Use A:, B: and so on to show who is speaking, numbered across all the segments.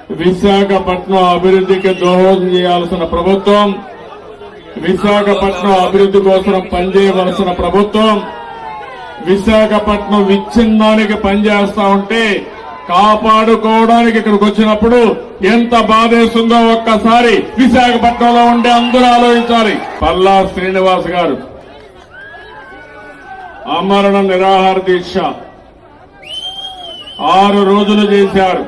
A: విశాఖపట్నం అభివృద్ధికి దోహదం చేయాల్సిన ప్రభుత్వం, విశాఖపట్నం అభివృద్ధి కోసం పనిచేయవలసిన ప్రభుత్వం, విశాఖపట్నం విచ్ఛిన్నానికి పనిచేస్తా ఉంటే కాపాడుకోవడానికి ఇక్కడికి వచ్చినప్పుడు ఎంత బాధేస్తుందో ఒక్కసారి విశాఖపట్నంలో ఉండే అందరూ ఆలోచించాలి. పల్లా శ్రీనివాస్ గారు ఆమరణ నిరాహార దీక్ష 6 రోజులు చేశారు.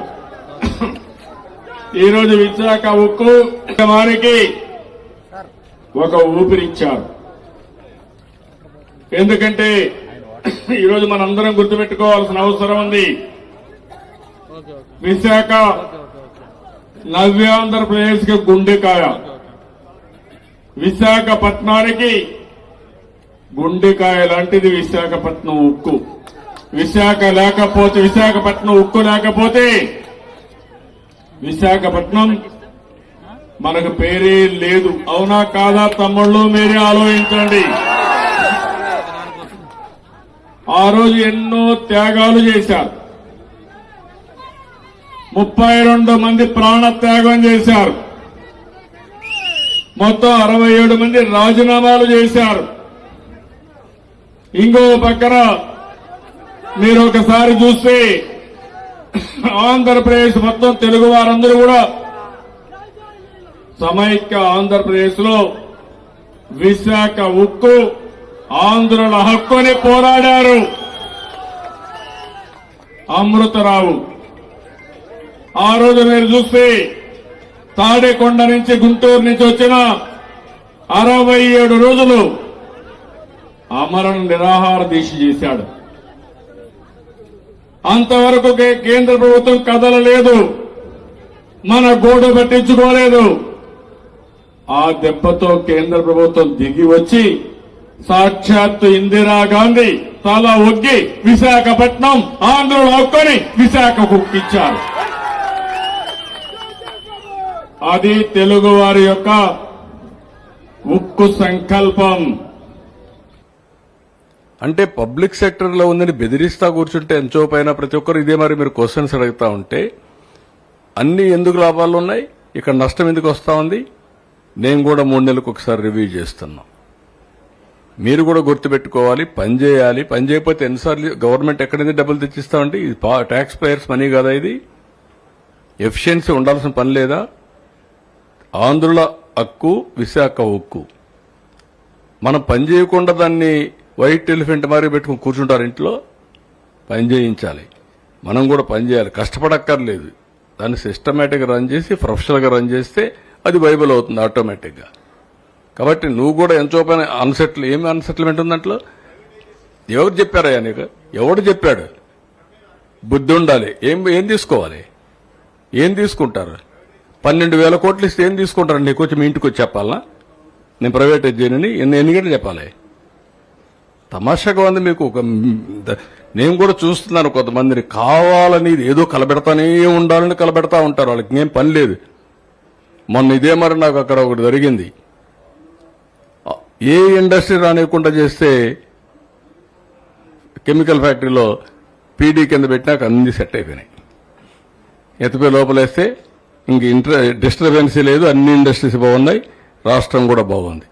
A: ఈరోజు విశాఖ ఉక్కు వారికి ఒక ఊపిరిచ్చారు. ఎందుకంటే ఈరోజు మనందరం గుర్తుపెట్టుకోవాల్సిన అవసరం ఉంది. విశాఖ నవ్యాంధ్రప్రదేశ్ కి గుండెకాయ, విశాఖపట్నానికి గుండెకాయ లాంటిది విశాఖపట్నం ఉక్కు. విశాఖపట్నం ఉక్కు లేకపోతే విశాఖపట్నం మనకు పేరే లేదు. అవునా కాదా తమ్ముళ్ళు? మీరే ఆలోచించండి. ఆ రోజు ఎన్నో త్యాగాలు చేశారు. 32 మంది ప్రాణ త్యాగం చేశారు. మొత్తం 67 మంది రాజీనామాలు చేశారు. ఇంకో పక్కన మీరు ఒకసారి చూస్తే ఆంధ్రప్రదేశ్ మొత్తం తెలుగు వారందరూ కూడా సమైక్య ఆంధ్రప్రదేశ్ లో విశాఖ ఉక్కు ఆంధ్రుల హక్కుని పోరాడారు. అమృతరావు ఆ రోజు మీరు చూస్తే తాడేకొండ నుంచి గుంటూరు నుంచి వచ్చిన 67 రోజులు అమరణ నిరాహార దీక్ష చేశాడు. అంతవరకు కేంద్ర ప్రభుత్వం కదలలేదు, మన గోడు పట్టించుకోలేదు. ఆ దెబ్బతో కేంద్ర ప్రభుత్వం దిగి వచ్చి సాక్షాత్తు ఇందిరాగాంధీ తల ఒగ్గి విశాఖపట్నం ఆంధ్రుల హక్కుని విశాఖకు ఇచ్చారు. అది తెలుగు వారి యొక్క ఉక్కు సంకల్పం.
B: అంటే పబ్లిక్ సెక్టర్ లో ఉందని బెదిరిస్తా కూర్చుంటే ఎంతో పైన ప్రతి ఒక్కరు ఇదే మరి మీరు క్వశ్చన్స్ అడుగుతా ఉంటే అన్ని ఎందుకు లాభాలు ఉన్నాయి, ఇక్కడ నష్టం ఎందుకు వస్తా ఉంది? నేను కూడా 3 నెలలకు ఒకసారి రివ్యూ చేస్తున్నా. మీరు కూడా గుర్తుపెట్టుకోవాలి, పని చేయాలి. పని చేయకపోతే ఎన్నిసార్లు గవర్నమెంట్ ఎక్కడి నుంచి డబ్బులు తెచ్చిస్తామంటే ఇది ట్యాక్స్ పేయర్స్ మనీ కదా. ఇది ఎఫిషియన్సీ ఉండాల్సిన పని లేదా? ఆంధ్రుల హక్కు విశాఖ ఉక్కు. మనం పని చేయకుండా దాన్ని వైట్ ఎలిఫెంట్ మారి పెట్టుకుని కూర్చుంటారు ఇంట్లో. పని చేయించాలి, మనం కూడా పని చేయాలి. కష్టపడక్కర్లేదు, దాన్ని సిస్టమేటిక్గా రన్ చేసి ప్రొఫెషనల్గా రన్ చేస్తే అది వైబుల్ అవుతుంది ఆటోమేటిక్గా. కాబట్టి నువ్వు కూడా ఎంతో పైన ఏమి అన్సెటిల్మెంట్ ఉంది దాంట్లో? ఎవరు చెప్పారయ్యా నీకు? ఎవడు చెప్పాడు? బుద్ధి ఉండాలి. ఏం తీసుకోవాలి? ఏం తీసుకుంటారు? 12,000 కోట్లు ఇస్తే ఏం తీసుకుంటారు? నీకు వచ్చి మీ ఇంటికి వచ్చి చెప్పాలనా? నేను ప్రైవేటైజ్ చేయనని ఎన్ని గంటలు చెప్పాలి? తమాషాగా ఉంది మీకు. నేను కూడా చూస్తున్నాను కొంతమందిని కావాలని ఏదో కలబెడతానే ఉండాలని కలబెడతా ఉంటారు. వాళ్ళకి ఏం పని లేదు. మొన్న ఇదే మరి నాకు అక్కడ ఒకటి జరిగింది. ఏ ఇండస్ట్రీ రానివ్వకుండా చేస్తే కెమికల్ ఫ్యాక్టరీలో పీడీ కింద పెట్టినాక అన్ని సెట్ అయిపోయినాయి. ఎత్తిపోయి లోపలేస్తే ఇంక డిస్టర్బెన్సీ లేదు, అన్ని ఇండస్ట్రీస్ బాగున్నాయి, రాష్ట్రం కూడా బాగుంది.